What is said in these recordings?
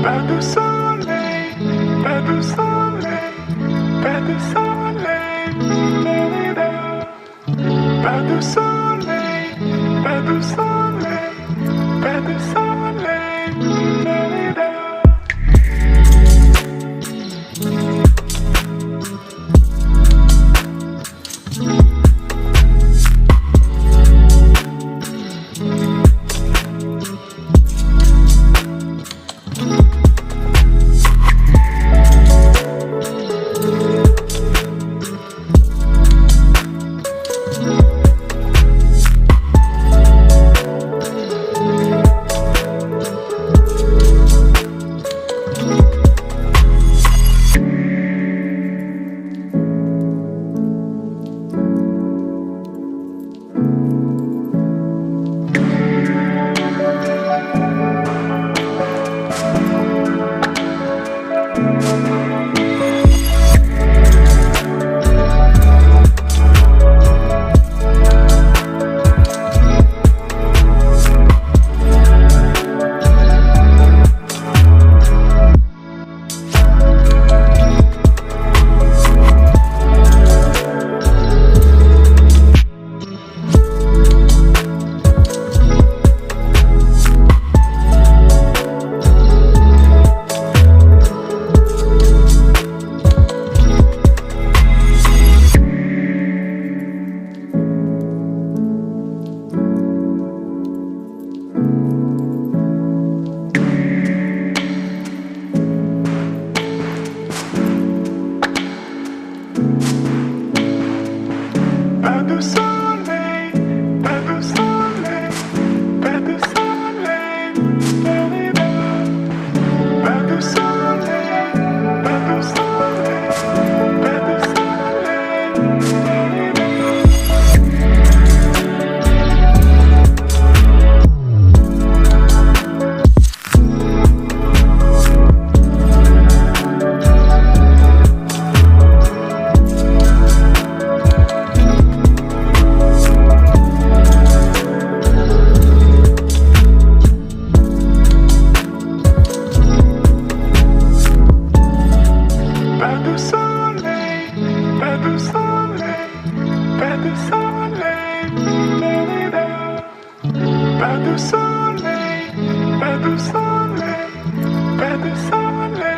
Pas de soleil, pas de soleil, pas de soleil, pas de soleil, pas de soleil, pas de soleil, pas de soleil, pas de soleil, pas de soleil, pas de soleil, pas de soleil, pas de Pas de soleil, pas de soleil, pas de soleil, pas de soleil, pas de soleil, pas de soleil.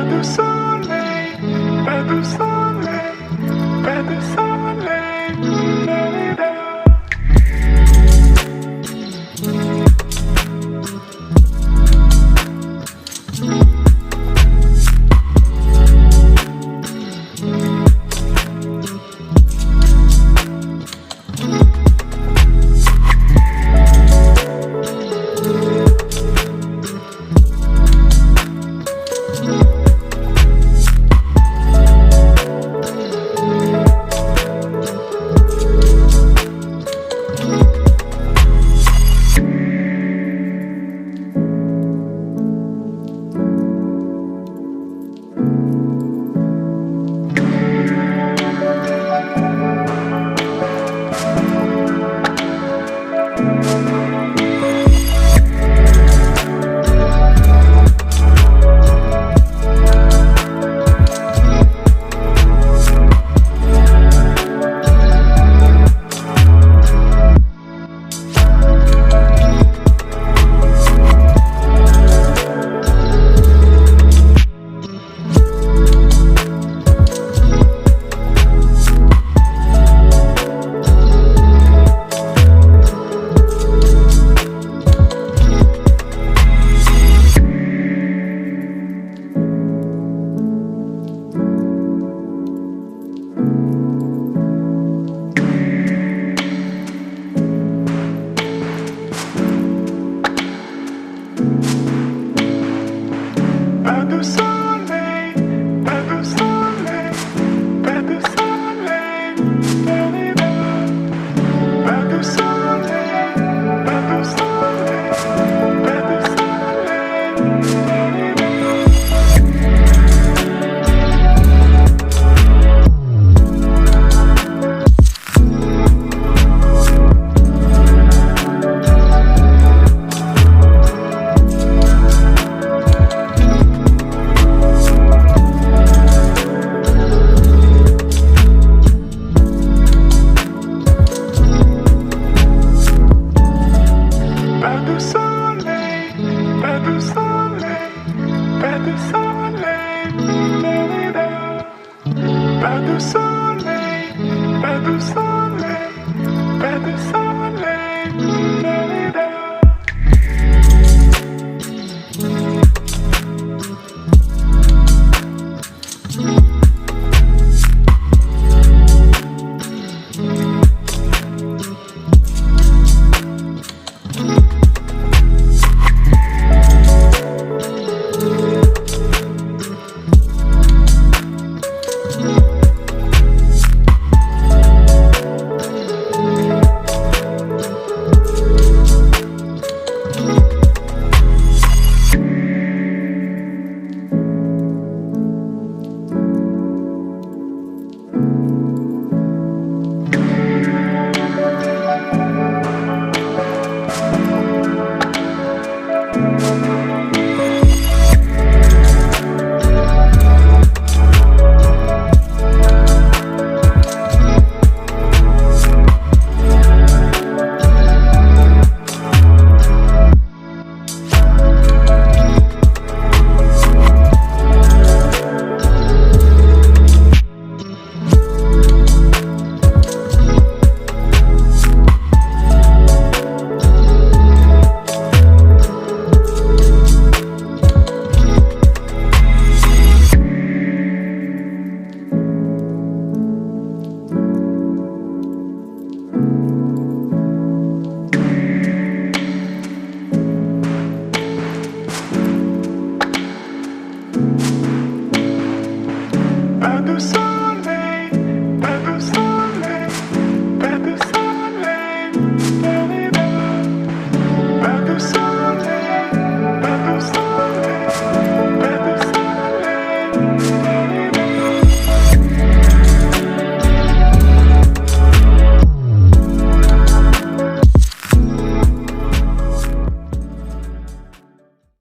pas de soleil, pas de soleil, pas de soleil. La-di-da. Pas de soleil, pas de soleil, pas de soleil. La-di-da. Pas de soleil, pas de soleil, pas de soleil. Pas de soleil, pas de soleil, pas de soleil. La-di-da. Pas de soleil, pas de soleil, pas de soleil.